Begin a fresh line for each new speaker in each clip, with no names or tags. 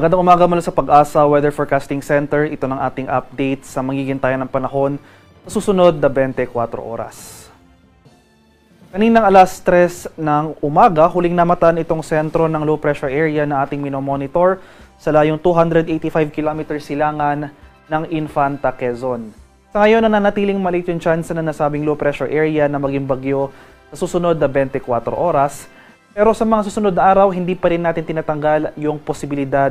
Magandang umaga mula sa Pag-asa Weather Forecasting Center. Ito ng ating update sa magiging tayo ng panahon sa susunod na 24 oras. Kaninang alas 3 ng umaga, huling namatan itong sentro ng low pressure area na ating minomonitor sa layong 285 km silangan ng Infanta, Quezon. Sa ngayon, nananatiling maliit yung chance na nasabing low pressure area na maging bagyo sa susunod na 24 oras. Pero sa mga susunod na araw, hindi pa rin natin tinatanggal yung posibilidad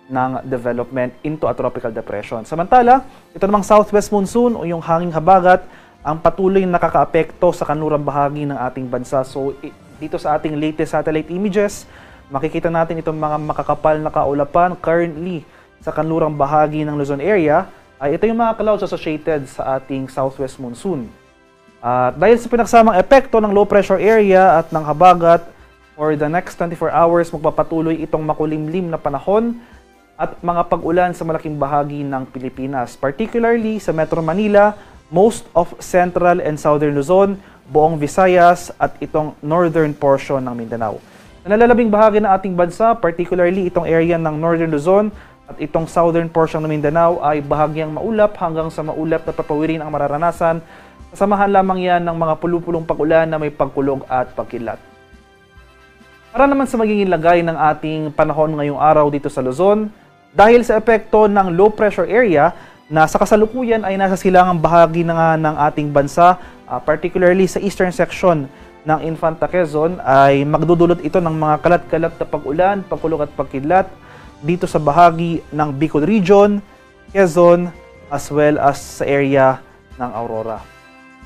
ng development into a tropical depression. Samantala, ito namang southwest monsoon o yung hanging habagat ang patuloy nakakaapekto sa kanlurang bahagi ng ating bansa. So dito sa ating latest satellite images, makikita natin itong mga makakapal na kaulapan currently sa kanlurang bahagi ng Luzon area. Ito yung mga clouds associated sa ating southwest monsoon. Dahil sa pinagsamang epekto ng low pressure area at ng habagat, for the next 24 hours, magpapatuloy itong makulimlim na panahon at mga pag-ulan sa malaking bahagi ng Pilipinas. Particularly sa Metro Manila, most of Central and Southern Luzon, buong Visayas at itong northern portion ng Mindanao. Sa nalalabing bahagi ng ating bansa, particularly itong area ng Northern Luzon at itong southern portion ng Mindanao ay bahagyang maulap hanggang sa maulap na papawirin ang mararanasan. Kasamahan lamang yan ng mga pulupulong pag-ulan na may pagkulog at pagkilat. Para naman sa magiging lagay ng ating panahon ngayong araw dito sa Luzon, dahil sa epekto ng low pressure area na sa kasalukuyan ay nasa silangang bahagi na nga ng ating bansa, particularly sa eastern section ng Infanta, Quezon, ay magdudulot ito ng mga kalat-kalat na pag-ulan, pagkulog at pagkidlat dito sa bahagi ng Bicol Region, Quezon, as well as sa area ng Aurora.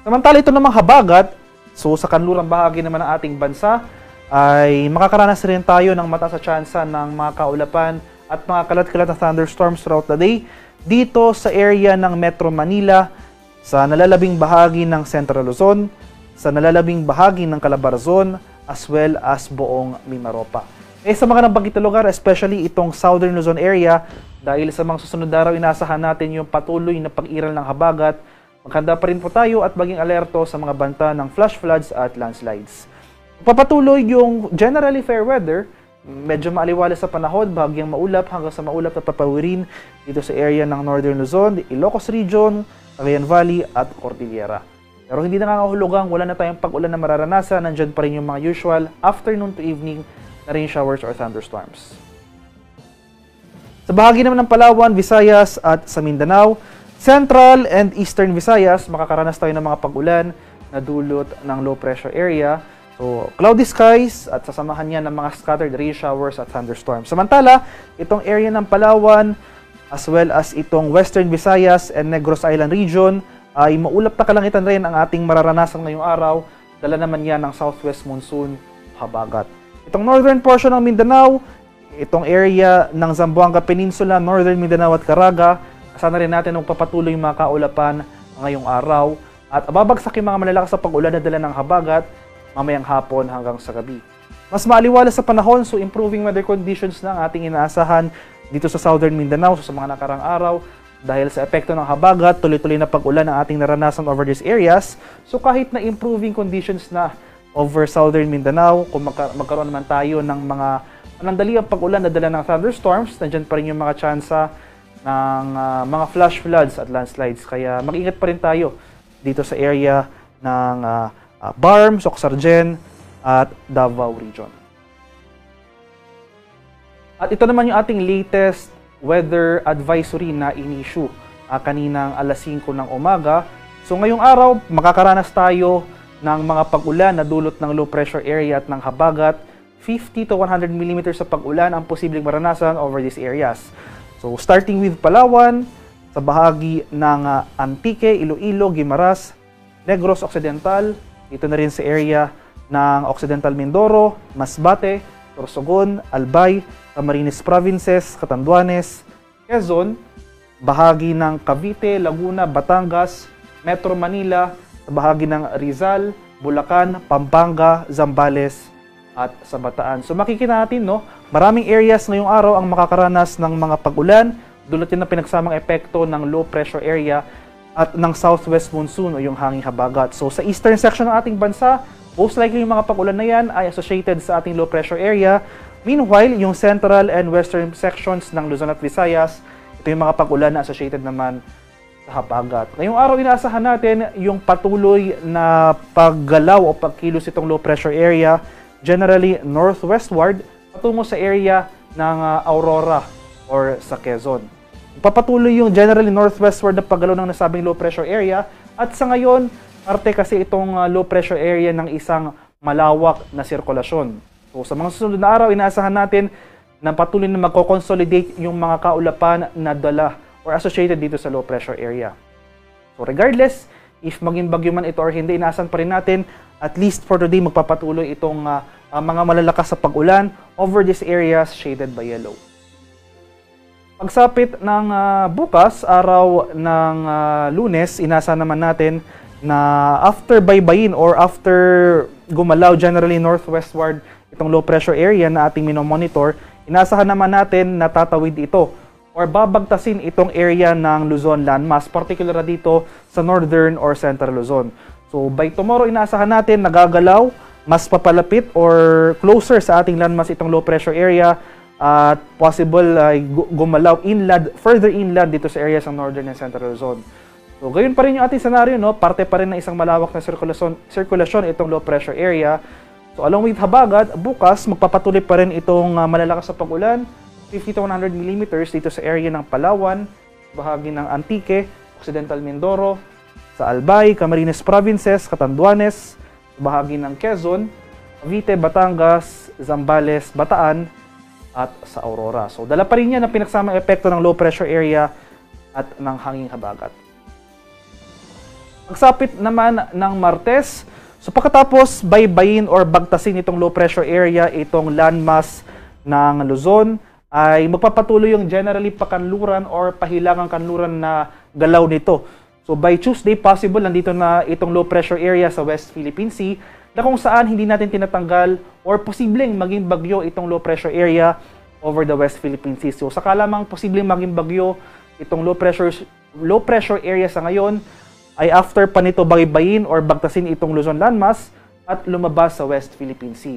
Samantala ito namang habagat, so sa kanlurang bahagi naman ng ating bansa, ay makakaranas rin tayo ng mataas na tsansa ng mga kaulapan at mga kalat-kalat na thunderstorms throughout the day dito sa area ng Metro Manila, sa nalalabing bahagi ng Central Luzon, sa nalalabing bahagi ng Calabarzon, as well as buong Mimaropa. Sa mga nabanggit na lugar, especially itong Southern Luzon area, dahil sa mga susunod na araw, inaasahan natin yung patuloy na pag-iral ng habagat. Maghanda pa rin po tayo at maging alerto sa mga banta ng flash floods at landslides. Papatuloy yung generally fair weather, medyo maaliwalas sa panahon, bahagyang maulap hanggang sa maulap na papawirin dito sa area ng Northern Luzon, Ilocos Region, Cagayan Valley at Cordillera. Pero hindi nangangahulugang wala na tayong pag-ulan na mararanasan, nandyan pa rin yung mga usual afternoon to evening na rain showers or thunderstorms. Sa bahagi naman ng Palawan, Visayas at sa Mindanao, Central and Eastern Visayas, makakaranas tayo ng mga pag-ulan na dulot ng low pressure area. So, cloudy skies at sasamahan niya ng mga scattered rain showers at thunderstorms. Samantala, itong area ng Palawan as well as itong Western Visayas and Negros Island region ay maulap na kalangitan rin ang ating mararanasan ngayong araw. Dala naman yan ng southwest monsoon habagat. Itong northern portion ng Mindanao, itong area ng Zamboanga Peninsula, Northern Mindanao at Caraga, kasana rin natin ang papatuloy yung mga kaulapan ngayong araw at babagsak yung mga malalakas sa pag-ulan na dala ng habagat mamayang hapon hanggang sa gabi. Mas maaliwalas sa panahon, so improving weather conditions na ang ating inaasahan dito sa Southern Mindanao sa mga nakarang araw. Dahil sa epekto ng habagat, tuloy-tuloy na pag-ulan ang ating naranasan over these areas. So kahit na improving conditions na over Southern Mindanao, kung magkaroon naman tayo ng mga panandaliang pag-ulan na dala ng thunderstorms, nandyan pa rin yung mga tsansa ng mga flash floods at landslides. Kaya mag-ingat pa rin tayo dito sa area ng Barm, Socsargen, at Davao Region. At ito naman yung ating latest weather advisory na in-issue kaninang alas 5 ng umaga. So ngayong araw, makakaranas tayo ng mga pag-ulan na dulot ng low pressure area at ng habagat. 50 to 100 mm sa pag-ulan ang posibleng maranasan over these areas. So starting with Palawan, sa bahagi ng Antique, Iloilo, Guimaras, Negros Occidental, ito na rin sa area ng Occidental Mindoro, Masbate, Sorsogon, Albay, Camarines Provinces, Catanduanes, Quezon, bahagi ng Cavite, Laguna, Batangas, Metro Manila, bahagi ng Rizal, Bulacan, Pampanga, Zambales, at sa Bataan. So makikita natin, no, maraming areas ngayong araw ang makakaranas ng mga pag-ulan, dulot din ng pinagsamang epekto ng low pressure area at ng southwest monsoon o yung hanging habagat. So sa eastern section ng ating bansa, most likely yung mga pag-ulan na yan ay associated sa ating low pressure area Meanwhile, yung central and western sections ng Luzon at Visayas, ito yung mga pag-ulan na associated naman sa habagat. Ngayong araw, inaasahan natin yung patuloy na paggalaw o pagkilos itong low pressure area, generally northwestward, patungo sa area ng Aurora or sa Quezon. Papatuloy yung generally northwestward na paggalaw ng nasabing low pressure area at sa ngayon, parte kasi itong low pressure area ng isang malawak na sirkulasyon. So sa mga susunod na araw, inaasahan natin na patuloy na magko-consolidate yung mga kaulapan na dala or associated dito sa low pressure area. So regardless, if maging bagyo man ito or hindi, inaasahan pa rin natin at least for today magpapatuloy itong mga malalakas sa pag-ulan over these areas shaded by yellow. Pagsapit ng bukas, araw ng Lunes, inaasahan naman natin na after baybayin or after gumalaw generally northwestward itong low pressure area na ating minomonitor, inaasahan naman natin na tatawid ito or babagtasin itong area ng Luzon landmass, particular dito sa northern or central Luzon. So by tomorrow, inaasahan natin nagagalaw, mas papalapit or closer sa ating landmass itong low pressure area at possible gumalaw inland, further inland dito sa areas ng northern and central Luzon. So gayon pa rin yung ating scenario, no? Parte pa rin ng isang malawak na sirkulasyon itong low pressure area. So along with habagat, bukas magpapatuloy pa rin itong malalakas sa pag-ulan, 50 to 100 mm dito sa area ng Palawan, bahagi ng Antique, Occidental Mindoro, sa Albay, Camarines Provinces, Catanduanes, bahagi ng Quezon, Cavite, Batangas, Zambales, Bataan, at sa Aurora. So dala pa rin yan ang pinagsamang epekto ng low pressure area at ng hanging habagat. Pagsapit naman ng Martes, so pagkatapos baybayin or bagtasin itong low pressure area, itong landmass ng Luzon, ay magpapatuloy yung generally pakanluran or pahilangang kanluran na galaw nito. So by Tuesday, possible nandito na itong low pressure area sa West Philippine Sea na kung saan hindi natin tinatanggal or posibleng maging bagyo itong low pressure area over the West Philippine Sea. So saka lamang posibleng maging bagyo itong low pressure area sa ngayon ay after pa nito baybayin or bagtasin itong Luzon landmass at lumabas sa West Philippine Sea.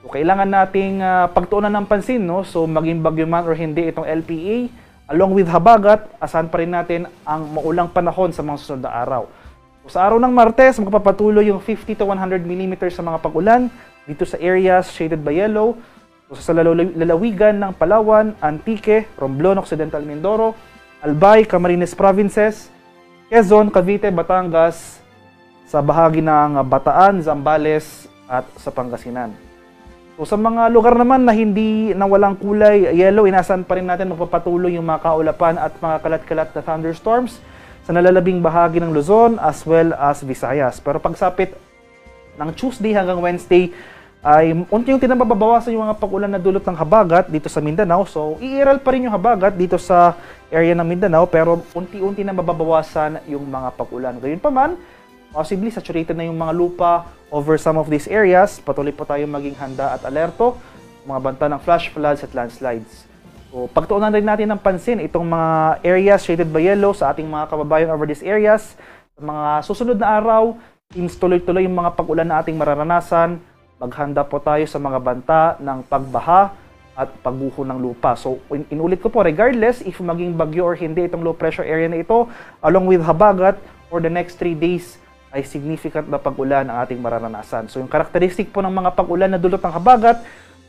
So kailangan nating pagtuunan ng pansin, no? So maging bagyo man or hindi itong LPA, along with habagat, asahan pa rin natin ang maulang panahon sa mga susunod na araw. So, sa araw ng Martes, magpapatuloy yung 50 to 100 mm sa mga pag-ulan dito sa areas shaded by yellow. So, sa lalawigan ng Palawan, Antique, Romblon, Occidental Mindoro, Albay, Camarines Provinces, Quezon, Cavite, Batangas, sa bahagi ng Bataan, Zambales at sa Pangasinan. So sa mga lugar naman na hindi na walang kulay yellow, inaasahan pa rin natin magpapatuloy yung mga kaulapan at mga kalat-kalat na thunderstorms sa nalalabing bahagi ng Luzon as well as Visayas. Pero pagsapit ng Tuesday hanggang Wednesday ay unti-unti na mababawasan yung mga pag-ulan na dulot ng habagat dito sa Mindanao. So iiral pa rin yung habagat dito sa area ng Mindanao pero unti-unti na mababawasan yung mga pag-ulan. Gayunpaman, possibly saturated na yung mga lupa over some of these areas. Patuloy po tayo maging handa at alerto, mga banta ng flash floods at landslides. So, pagtuunan rin natin ng pansin itong mga areas shaded by yellow sa ating mga kababayan over these areas. Sa mga susunod na araw, teams tuloy-tuloy yung mga pag-ulan na ating mararanasan. Maghanda po tayo sa mga banta ng pagbaha at pagguho ng lupa. So, inulit ko po, regardless if maging bagyo or hindi itong low pressure area na ito, along with habagat, for the next 3 days, ay significant na pag-ulan ang ating mararanasan. So yung karakteristik po ng mga pag-ulan na dulot ng habagat,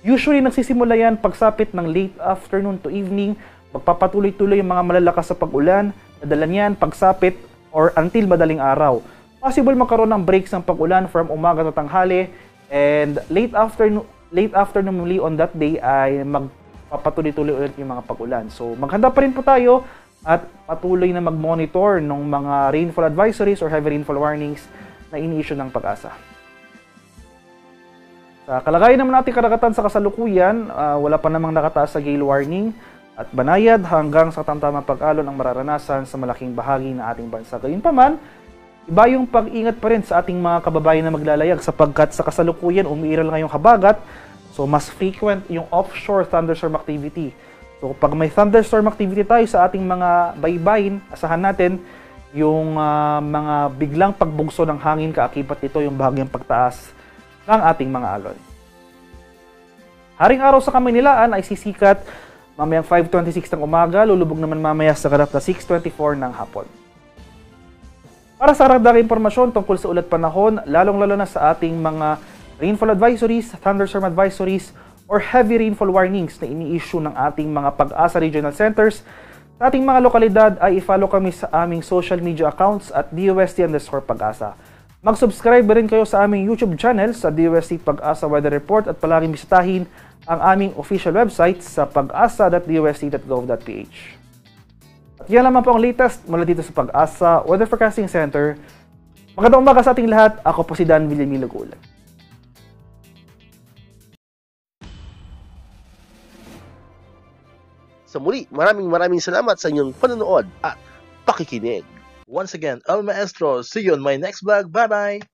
usually nagsisimula yan pagsapit ng late afternoon to evening, magpapatuloy-tuloy yung mga malalakas sa pag-ulan, nadala niyan pagsapit or until madaling araw. Possible magkaroon ng breaks ng pag-ulan from umaga to tanghali, and late afternoon muli on that day ay magpapatuloy-tuloy ulit yung mga pag-ulan. So maghanda pa rin po tayo at patuloy na mag-monitor ng mga rainfall advisories or heavy rainfall warnings na ini-issue ng Pag-asa. Sa kalagayan naman natin karagatan sa kasalukuyan, wala pa namang nakataas sa gale warning at banayad hanggang sa tamtamang pag-alon ang mararanasan sa malaking bahagi ng ating bansa. Gayunpaman, iba yung pag-ingat pa rin sa ating mga kababayan na maglalayag sapagkat sa kasalukuyan umiiral ngayong habagat, so mas frequent yung offshore thunderstorm activity. So pag may thunderstorm activity tayo sa ating mga baybayin, asahan natin yung mga biglang pagbugso ng hangin kaakibat nito yung bahagyang pagtaas ng ating mga alon. Haring araw sa Kamaynilaan ay sisikat mamayang 5:26 ng umaga, lulubog naman mamaya sa ganap na 6:24 ng hapon. Para sa karagdagang impormasyon tungkol sa ulat panahon, lalong-lalo na sa ating mga rainfall advisories, thunderstorm advisories, or heavy rainfall warnings na ini-issue ng ating mga Pag-asa Regional Centers, sa ating mga lokalidad ay i-follow kami sa aming social media accounts at DOST_Pag-asa. Mag-subscribe rin kayo sa aming YouTube channel sa DOST Pag-asa Weather Report at palaging bisitahin ang aming official website sa pag-asa.dost.gov.ph. At yan naman po ang latest mula dito sa Pag-asa Weather Forecasting Center. Magandang umaga sa ating lahat. Ako po si Dan Villamilo Gulen.
Sa muli, maraming salamat sa inyong panonood at pakikinig.
Once again, El Maestro. See you on my next vlog. Bye-bye!